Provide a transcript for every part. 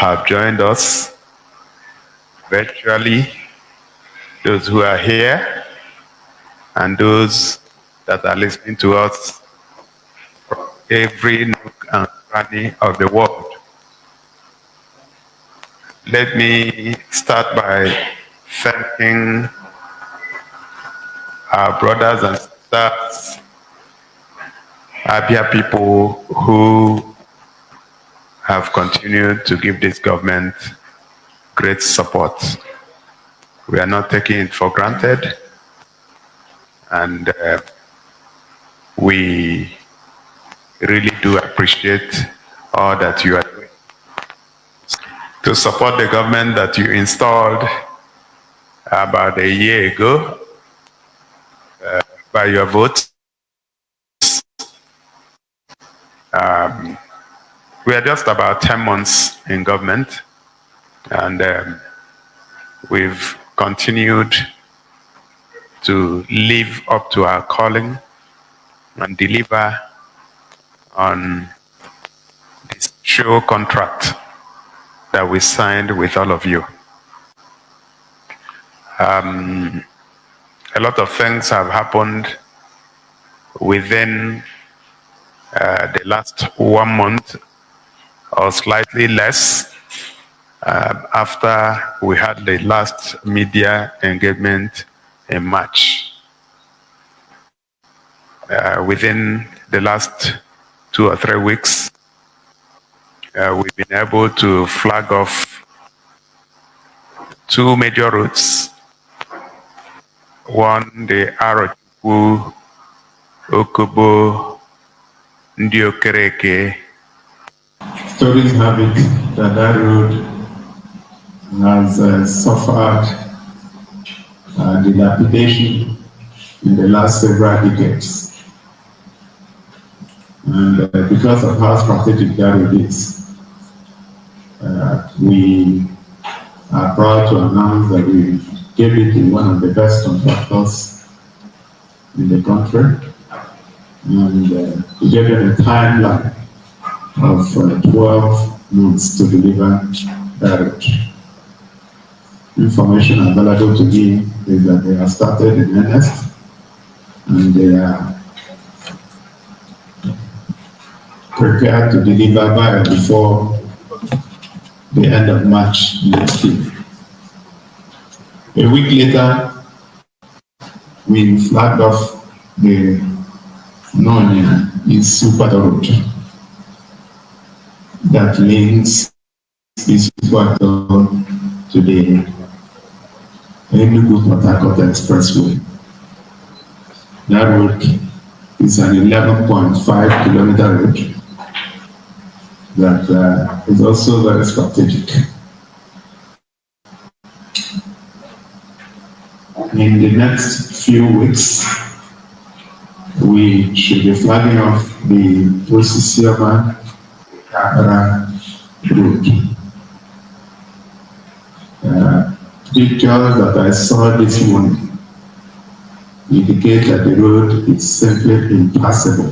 have joined us virtually, those who are here, and those that are listening to us from every nook and cranny of the world. Let me start by thanking our brothers and sisters, Abia people who have continued to give this government great support. We are not taking it for granted, and we really do appreciate all that you are doing to support the government that you installed about a year ago by your votes. We are just about 10 months in government, and we've continued to live up to our calling and deliver on this show contract that we signed with all of you. A lot of things have happened within the last 1 month or slightly less after we had the last media engagement in March. Within the last 2 or 3 weeks, we've been able to flag off 2 major routes. One, the Arochukwu, Okobo, Ndiokereke. Stories have it that road has suffered dilapidation in the last several decades. And because of how strategic that road is, we are proud to announce that we gave it to one of the best contractors in the country, and we gave them a timeline of 12 months to deliver that road. Information available to me is that they have started in earnest, and they are prepared to deliver by before the end of March next year. A week later, we flagged off the Isupa road that links Isupa to the Enugu-Port Harcourt Expressway. That road is an 11.5 kilometer road that is also very strategic. In the next few weeks, we should be flagging off the Osisioma road. Pictures that I saw this morning indicate that the road is simply impassable.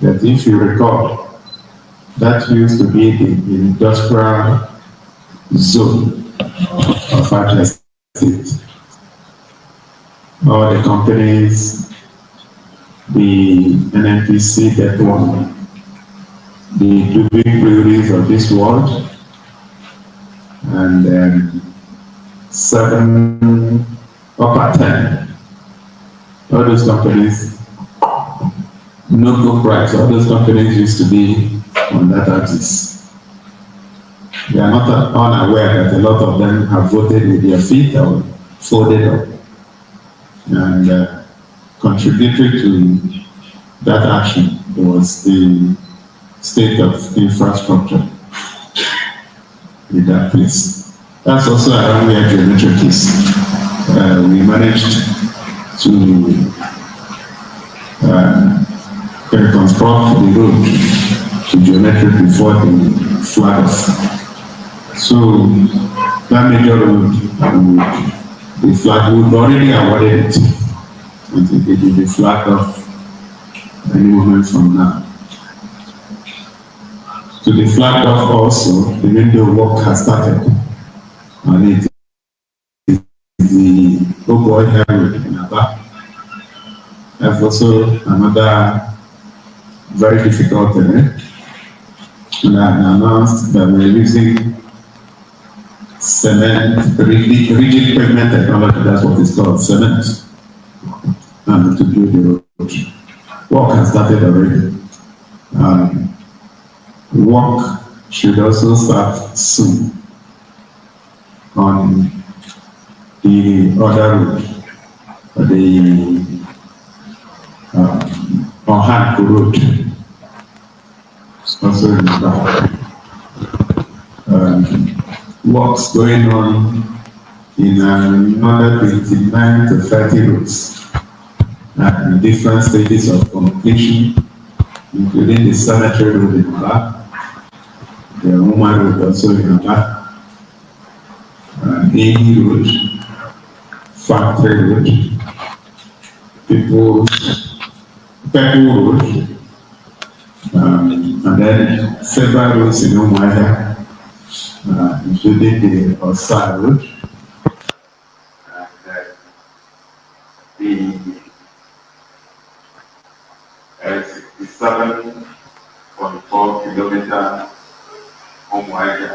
That if you recall, that used to be the industrial zone of Abia State. All the companies, the NNPC, that one, the Dubai breweries of this world, and 7 upper 10, all those companies, no good price, all those companies used to be on that axis. They are not unaware that a lot of them have voted with their feet or folded up. And contributory to that action was the state of infrastructure in that place. That's also around where geometric is. We managed to reconstruct the road to geometric before the floods. So that major road, the flag would already awarded it. And it will be flagged off any moment from now. To be flagged off also, even though work has started, and it is the Oboy Road in Aba. That's also another very difficult terrain. And I announced that we're using cement, rigid pavement technology, that's what it's called, cement, and to build the road. Work has started already. Work should also start soon on the other road, the Ohanko road. It's also in the back. Works going on in another 29 to 30 roads in different stages of completion, including the Cemetery Road in Aba, the Woman Road also in Aba, Amy Road, Factory Road, Pepple Road, and then several roads in Umuahia, including the Osa Road, and the 67.4 kilometer Umuahia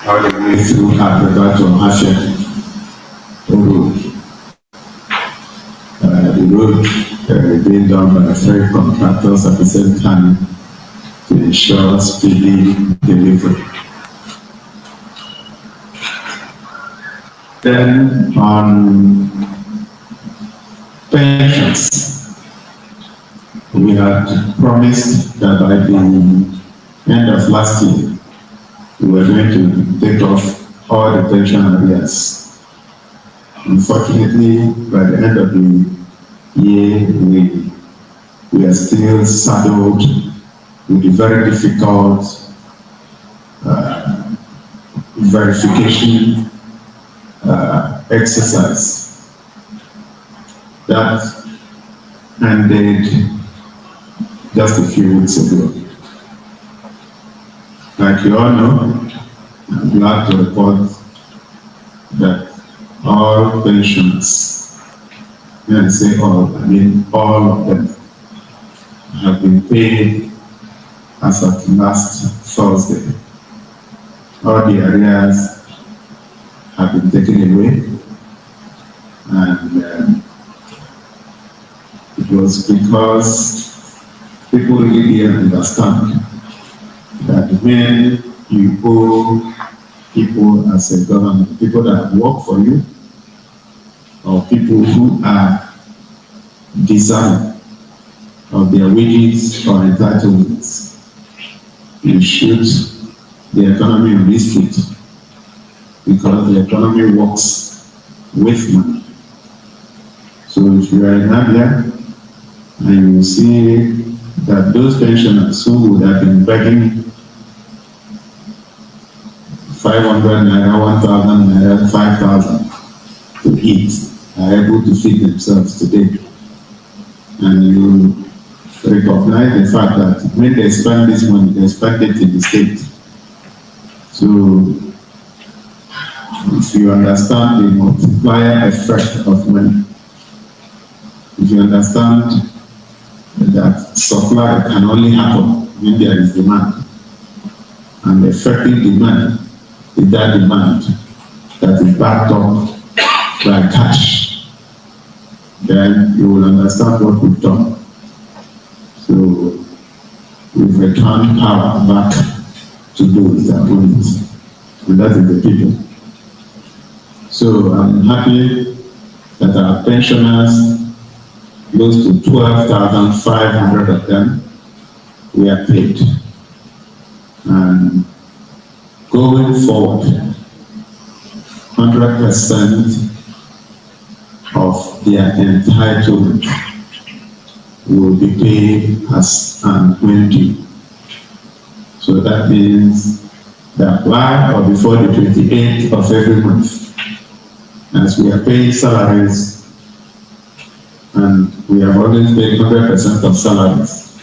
all the way through Africa to Hashem Road. The road being done by 3 contractors at the same time to ensure speedy delivery. Then on pensions, we had promised that by the end of last year, we were going to take off all the pension arrears. Unfortunately, by the end of the year, we are still saddled with the very difficult verification exercise that ended just a few weeks ago. Like you all know, I'm glad to report that all pensions, when I say all, I mean all of them, have been paid as of last Thursday. All the arrears have been taken away, and it was because people really didn't understand that when you owe people as a government, people that work for you, or people who are deserving of their wages or entitlements, you shoot the economy on its feet, because the economy works with money. So if you are in Abia and you see that those pensioners who would have been begging 500 naira, 1,000 naira, 5,000 to eat are able to feed themselves today, and you recognize the fact that when they spend this money, they spend it in the state. So if you understand the multiplier effect of money, if you understand that supply can only happen when there is demand, and effective demand is that demand that is backed up by cash, then you will understand what we've done. So we've returned power back to those that own it, and that is the people. So I'm happy that our pensioners, close to 12,500 of them, were paid. And going forward, 100% of their entitlement will be paid as and when due. So that means that by or before the 28th of every month, as we are paying salaries and we have always paid 100% of salaries.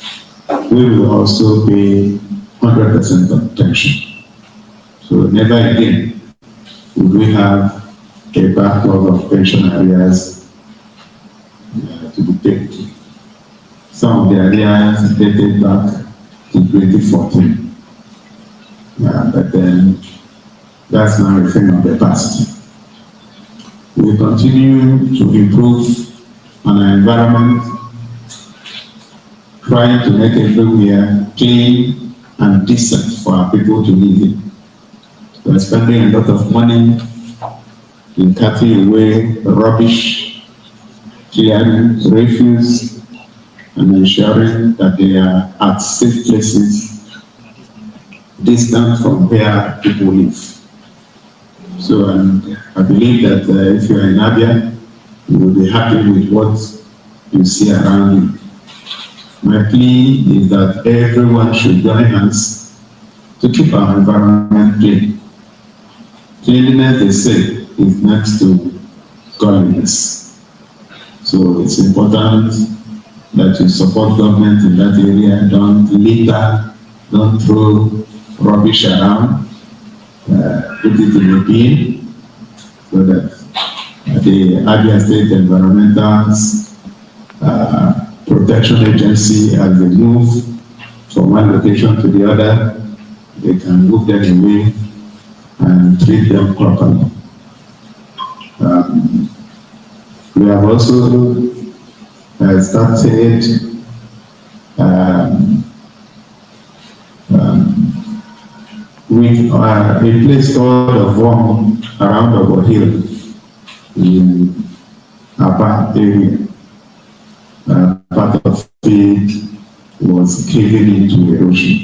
We will also pay 100% of pension. So never again would we have a backlog of pension arrears to be paid. Some of the arrears dated back to 2014. But then that's now a thing of the past. We continue to improve on our environment, trying to make everywhere clean and decent for our people to live in. We're spending a lot of money in cutting away rubbish, clearing refuse, and ensuring that they are at safe places, distant from where people live. So I believe that if you are in Abia, you will be happy with what you see around you. My plea is that everyone should join hands to keep our environment clean. Cleanliness, they say, is next to godliness. So it's important that you support government in that area. Don't litter, don't throw rubbish around, put it in a bin, so that the Abian State Environmental Protection Agency, as they move from one location to the other, they can move them away and treat them properly. We have also started with a place called Avon around Obo Hill in Aba area. Part of it was caving into erosion.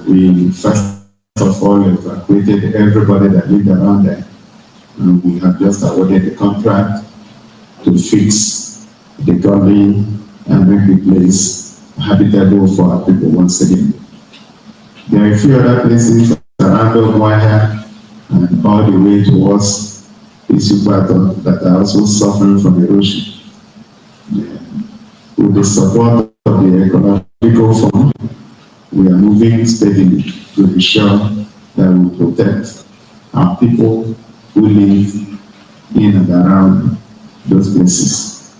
We first of all evacuated everybody that lived around there, and we have just awarded the contract to fix the gully and make the place habitable for our people once again. There are a few other places around Omuahia and all the way towards Isubato that are also suffering from erosion. With the support of the Ecological Fund, we are moving steadily to ensure that we protect our people who live in and around those places.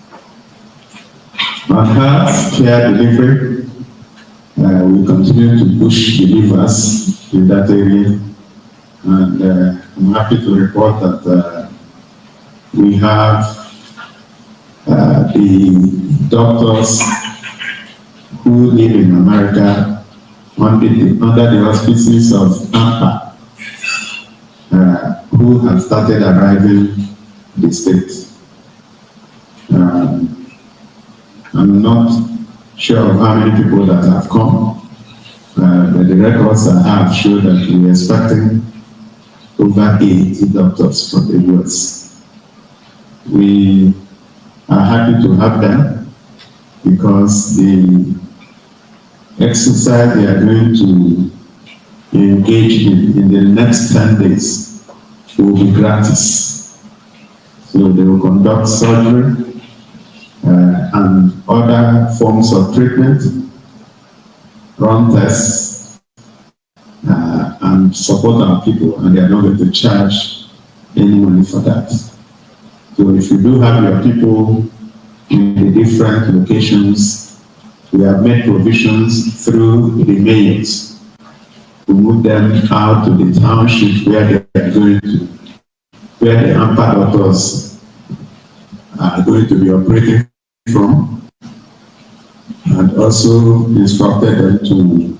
On health care delivery, we continue to push believers in that area, and I'm happy to report that we have the doctors who live in America under the auspices of AMPA, who have started arriving the state. I'm not sure of how many people that have come, but the records I have show that we're expecting over 80 doctors from the US. We are happy to have them because the exercise they are going to engage in the next 10 days will be gratis. So they will conduct surgery and other forms of treatment, run tests, and support our people, and they are not going to charge any money for that. So if you do have your people in the different locations, we have made provisions through the mayors to move them out to the township where they are going to, where the AMPA doctors are going to be operating from, and also instructed them to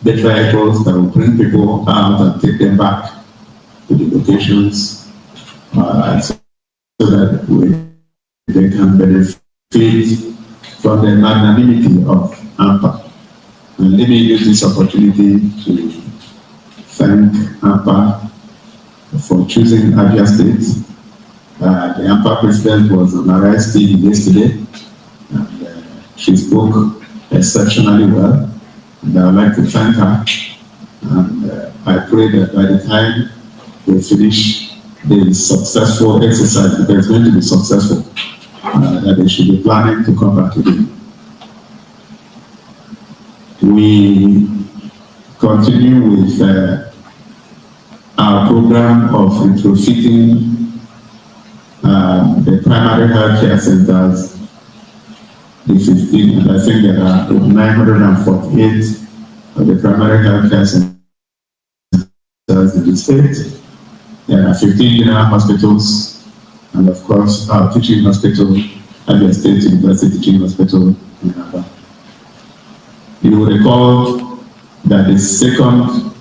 get vehicles that will bring people out and take them back to the locations so that they can benefit from the magnanimity of AMPA. And let me use this opportunity to thank AMPA for choosing Abia State. The AMPA president was on RIS TV yesterday, and she spoke exceptionally well, and I would like to thank her. And I pray that by the time they finish the successful exercise, because it's going to be successful, that they should be planning to come back again. We continue with our program of retrofitting the primary health care centers, the 15, and I think there are 948 of the primary health care centers in the state. There are 15 general hospitals, and of course our teaching hospital, Abians State University Teaching Hospital in Aba. You will recall that the second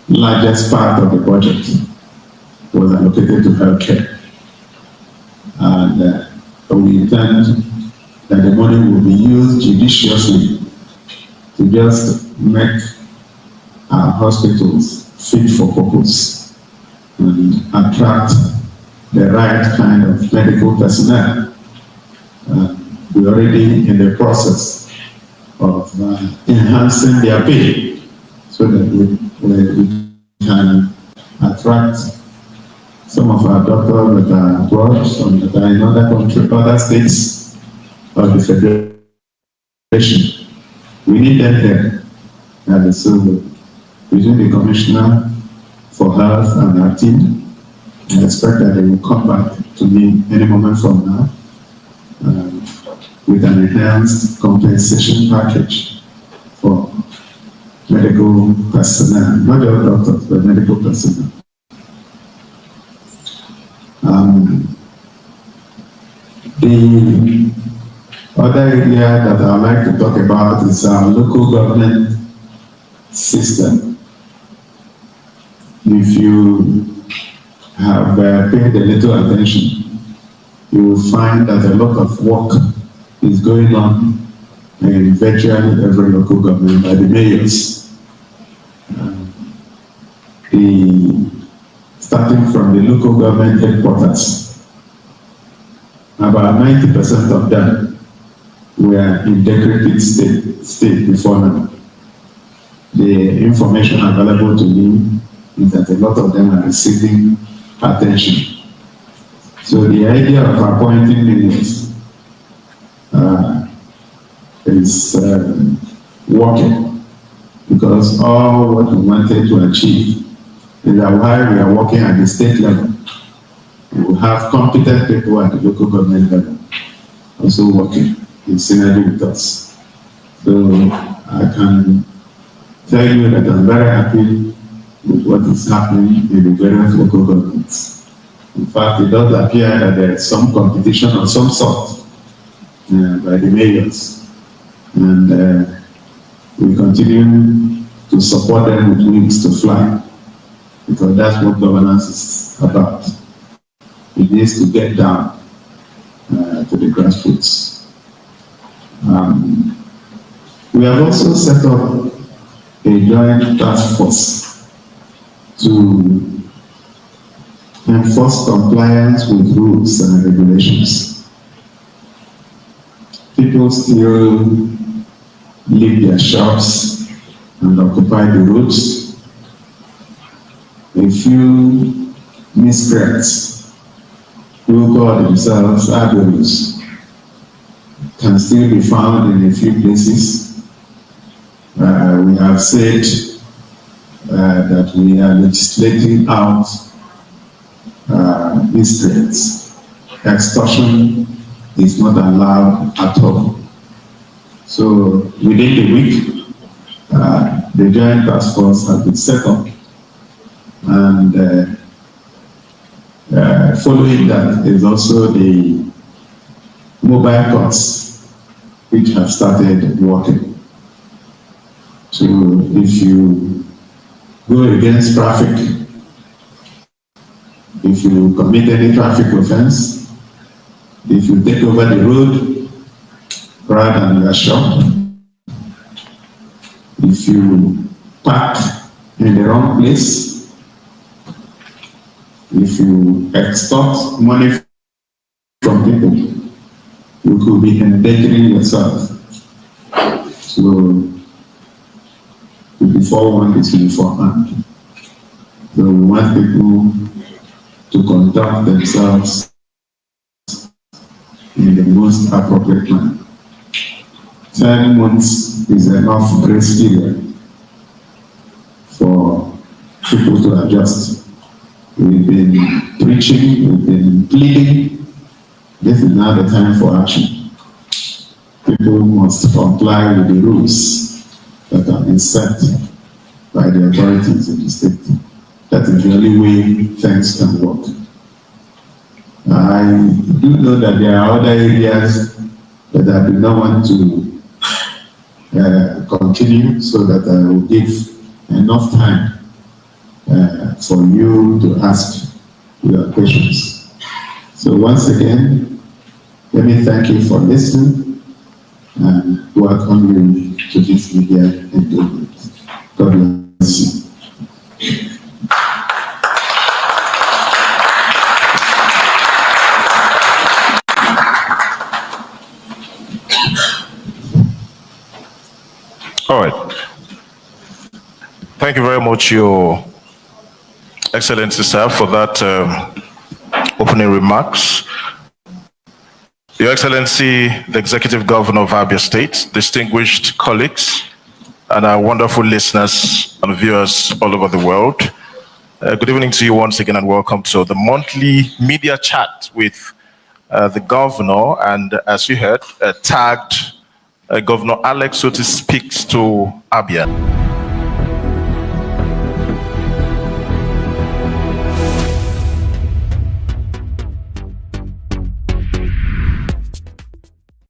largest part of the budget was allocated to healthcare. And we intend that the money will be used judiciously to just make our hospitals fit for purpose and attract the right kind of medical personnel. We're already in the process of enhancing their pay so that we can attract some of our doctors that are abroad, some that are in other states of the Federation. We need them here. And so, between the Commissioner for Health and our team, I expect that they will come back to me any moment from now with an enhanced compensation package for medical personnel, not just doctors, but medical personnel. The other area that I would like to talk about is our local government system. If you have paid a little attention, you will find that a lot of work is going on in virtually every local government by the mayors. Starting from the local government headquarters, about 90% of them were in decrepit state before now. The information available to me is that a lot of them are receiving attention. So the idea of appointing mayors is working, because all what we wanted to achieve is that while we are working at the state level, we will have competent people at the local government level also working in synergy with us. So I can tell you that I'm very happy with what is happening in the various local governments. In fact, it does appear that there is some competition of some sort by the mayors, and we continue to support them with wings to fly, because that's what governance is about. It needs to get down to the grassroots. We have also set up a joint task force to enforce compliance with rules and regulations. People still leave their shops and occupy the roads. A few miscreants who call themselves Abians can still be found in a few places. We have said that we are legislating out miscreants. Extortion is not allowed at all. So within the week, the joint task force has been set up, and following that is also the mobile courts, which have started working. So if you go against traffic, if you commit any traffic offense, if you take over the road rather than your shop, if you park in the wrong place, if you extort money from people, you could be endangering yourself. So before one is beforehand. So we want people to conduct themselves in the most appropriate manner. 10 months is enough grace period for people to adjust. We've been preaching, we've been pleading. This is now the time for action. People must comply with the rules that have been set by the authorities in the state. That is the only way things can work. I do know that there are other areas that I do not want to continue, so that I will give enough time for you to ask your questions. So once again, let me thank you for listening and welcome you to this media engagement. God bless you. All right. Thank you very much, Your Excellency, sir, for that opening remarks. Your Excellency, the Executive Governor of Abia State, distinguished colleagues, and our wonderful listeners and viewers all over the world. Good evening to you once again, and welcome to the monthly media chat with the Governor, and as you heard, tagged Governor Alex Otti Speaks to Abian.